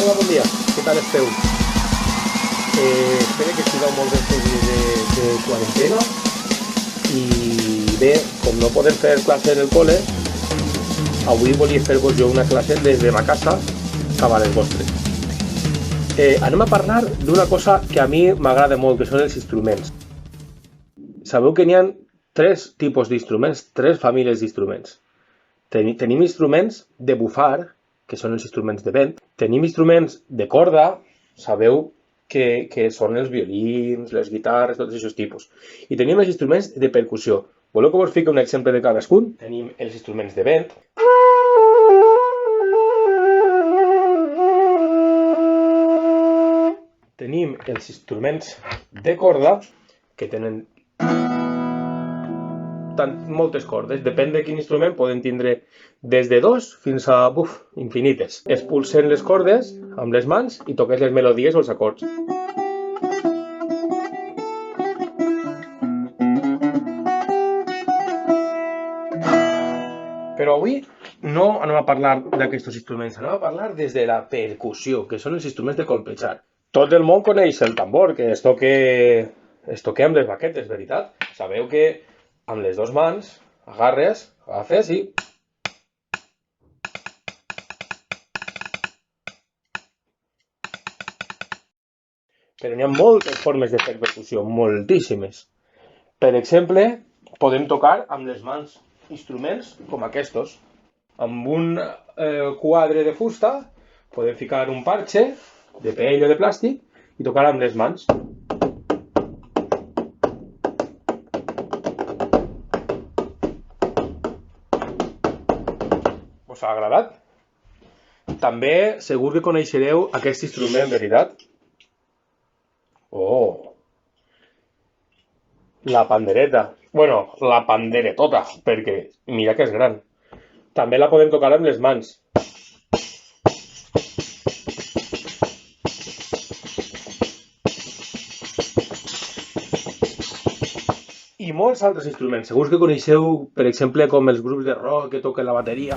Hola, bon dia. Què tal esteu? Espero que estigueu molt bé estos dies de quarantena. I bé, com no podem fer classe en el col·le, avui volia fer-vos jo una classe des de ma casa cap a les vostres. Anem a parlar d'una cosa que a mi m'agrada molt, que són els instruments. Sabeu que n'hi ha tres tipus d'instruments, tres famílies d'instruments. Tenim instruments de bufar, que són els instruments de vent. Tenim instruments de corda, sabeu que són els violins, les guitarres, tots aquests tipus. I tenim els instruments de percussió. Voleu que vos fiqui un exemple de cadascun? Tenim els instruments de vent. Tenim els instruments de corda, que tenen moltes cordes. Depèn de quin instrument, poden tindre des de 2 fins a infinites. Es pulsen les cordes amb les mans i toques les melodies o els acords. Però avui no anem a parlar d'aquests instruments, anem a parlar des de la percussió, que són els instruments de colpejar. Tot el món coneix el tambor, que es toca amb les baquetes, veritat? Sabeu que amb les dues mans agafes i... Però n'hi ha moltes formes de fer percussió, moltíssimes. Per exemple, podem tocar amb les mans instruments com aquests. Amb un quadre de fusta podem ficar un parxe de pell o de plàstic i tocar amb les mans. Us ha agradat? També segur que coneixereu aquest instrument, veritat? Oh! La pandereta. Bueno, la panderetota, perquè mira que és gran. També la podem tocar amb les mans. I molts altres instruments. Segur que coneixeu, per exemple, com els grups de rock que toquen la bateria.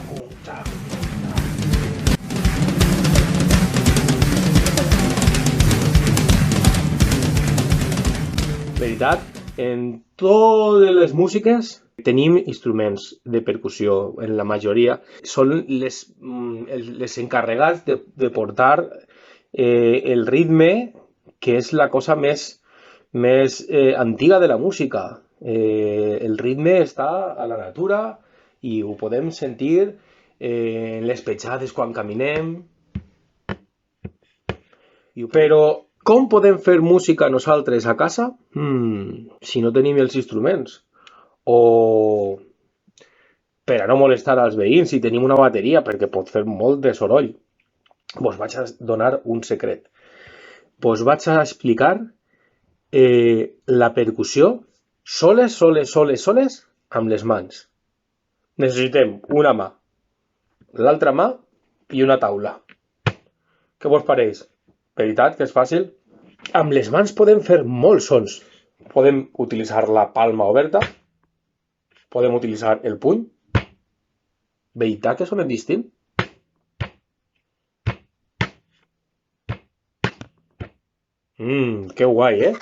Veritat, en totes les músiques tenim instruments de percussió, en la majoria. Són les encarregats de portar el ritme, que és la cosa més antiga de la música. El ritme està a la natura i ho podem sentir en les petjades quan caminem. Però com podem fer música nosaltres a casa si no tenim els instruments? O per a no molestar als veïns si tenim una bateria, perquè pot fer molt de soroll. Vos vaig a donar un secret. Vos vaig a explicar la percussió soles, amb les mans. Necessitem una mà, l'altra mà i una taula. Què vos pareix? Veritat que és fàcil? Amb les mans podem fer molts sons. Podem utilitzar la palma oberta, podem utilitzar el puny. Veritat que sonen distint? Que guai, eh?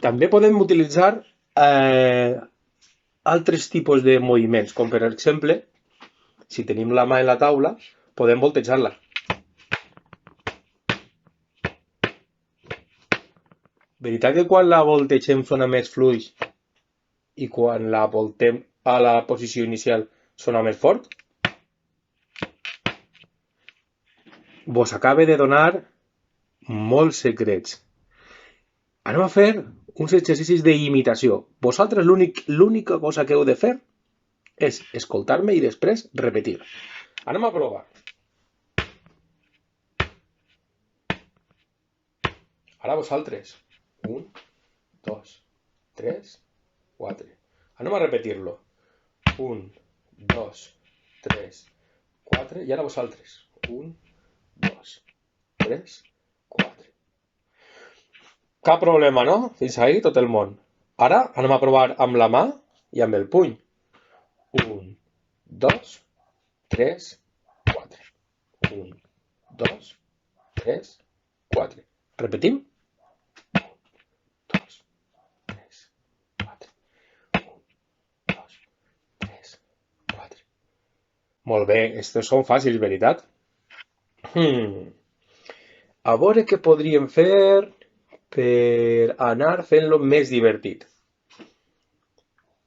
També podem utilitzar altres tipus de moviments, com per exemple, si tenim la mà en la taula, podem voltejar-la. Veritat que quan la voltegem sona més fluix i quan la voltem a la posició inicial sona més fort? Vos acaba de donar molts secrets. Anem a fer uns exercicis d'imitació. Vosaltres l'única cosa que heu de fer és escoltar-me i després repetir. Anem a provar. Ara vosaltres. 1, 2, 3, 4. Anem a repetir-lo. 1, 2, 3, 4. I ara vosaltres. 1, 2, 3, 4. Cap problema, no? Fins ahí tot el món. Ara anem a provar amb la mà i amb el puny. 1, 2, 3, 4. 1, 2, 3, 3, 4. Repetim? 1, 2, 3, 4. 1, 2, 3, 4. Molt bé, estos són fàcils, veritat? A veure què podríem fer per anar fent-lo més divertit.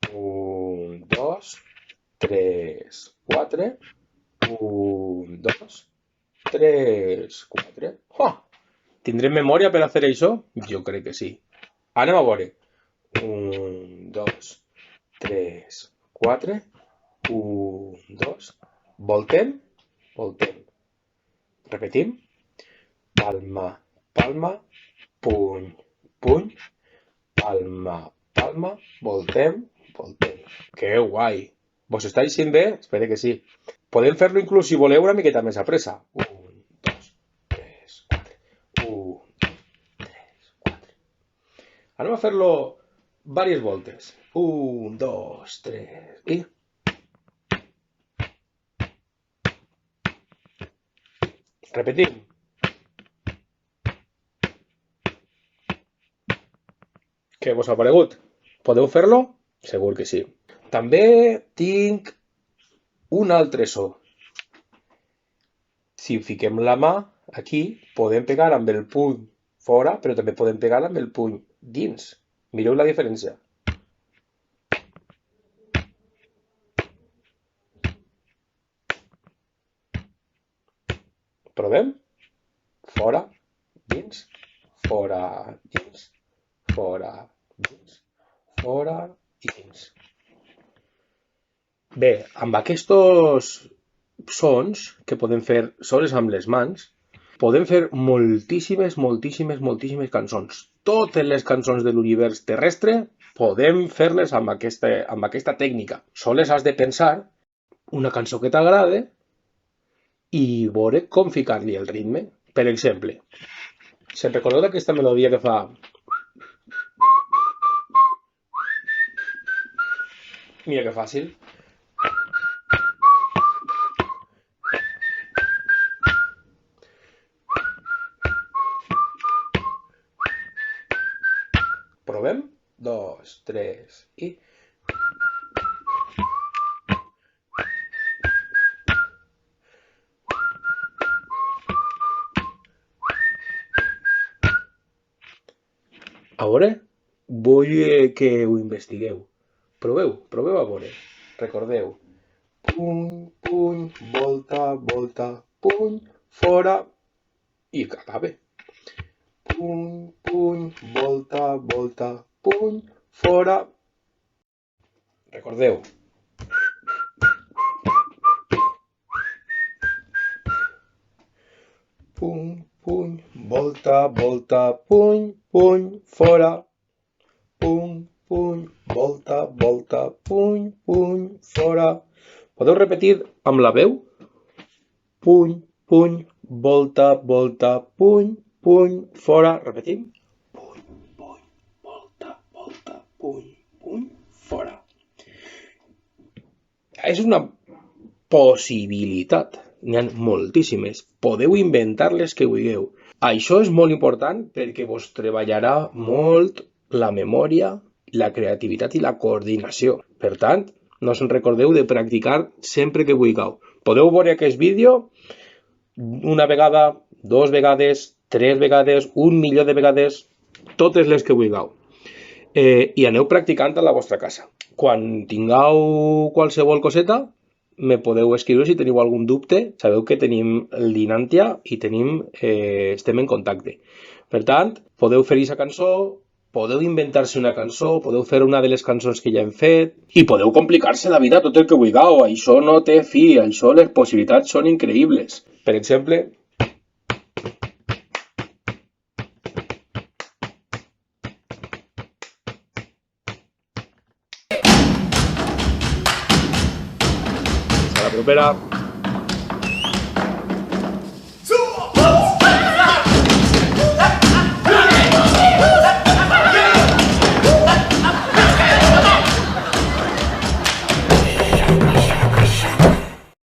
1, 2, 3, 4. 1, 2, 3, 4. Oh! Tindrem memòria per fer això? Jo crec que sí. Anem a veure. 1, 2, 3, 4. 1, 2. Voltem. Voltem. Repetim. Palma, palma. Puny, puny. Palma, palma. Voltem, voltem. Que guai. Vos estáis sent bé? Espero que sí. Podem fer-lo inclús, si voleu, una miqueta més a pressa. 1, 2, 3, 4. 1, 2, 3, 4. Anem a fer-lo diverses voltes. 1, 2, 3 i... Repetim. Què vos ha paregut? Podeu fer-lo? Segur que sí. També tinc un altre so. Si fiquem la mà aquí, podem pegar amb el puny fora, però també podem pegar amb el puny dins. Mireu la diferència. Provem? Fora, dins, fora, dins, fora, dins, fora i dins. Bé, amb aquests sons que podem fer sols amb les mans, podem fer moltíssimes cançons. Totes les cançons de l'univers terrestre podem fer-les amb aquesta tècnica. Sols has de pensar una cançó que t'agrade i veure com ficar-li el ritme. Per exemple, se'n recordeu d'aquesta melodia que fa... Mira que fàcil. Provem? 2, 3 i... A veure, vull que ho investigueu. Proveu a veure. Recordeu. Puny, puny, volta, volta, puny, fora i que acabe. Puny, puny, volta, volta, puny, fora. Recordeu. Puny, puny, volta, volta, puny, puny, fora. Puny, puny, volta, volta, puny, puny, fora. Podeu repetir amb la veu? Puny, puny, volta, volta, puny, puny, fora. Repetim. Puny, puny, volta, volta, puny, puny, fora. És una possibilitat. N'hi ha moltíssimes. Podeu inventar les que vulgueu. Això és molt important perquè vos treballarà molt la memòria, la creativitat i la coordinació. Per tant, no se'n recordeu de practicar sempre que vulgueu. Podeu veure aquest vídeo una vegada, 2 vegades, 3 vegades, 1 milió de vegades, totes les que vulgueu. I aneu practicant a la vostra casa. Quan tingueu qualsevol coseta, me podeu escriure si teniu algun dubte. Sabeu que tenim el Dinantia i estem en contacte. Per tant, podeu fer aquesta cançó, podeu inventar-se una cançó, podeu fer una de les cançons que ja hem fet i podeu complicar-se la vida tot el que vulgueu. Això no té fi, això les possibilitats són increïbles. Per exemple... Hasta la propera.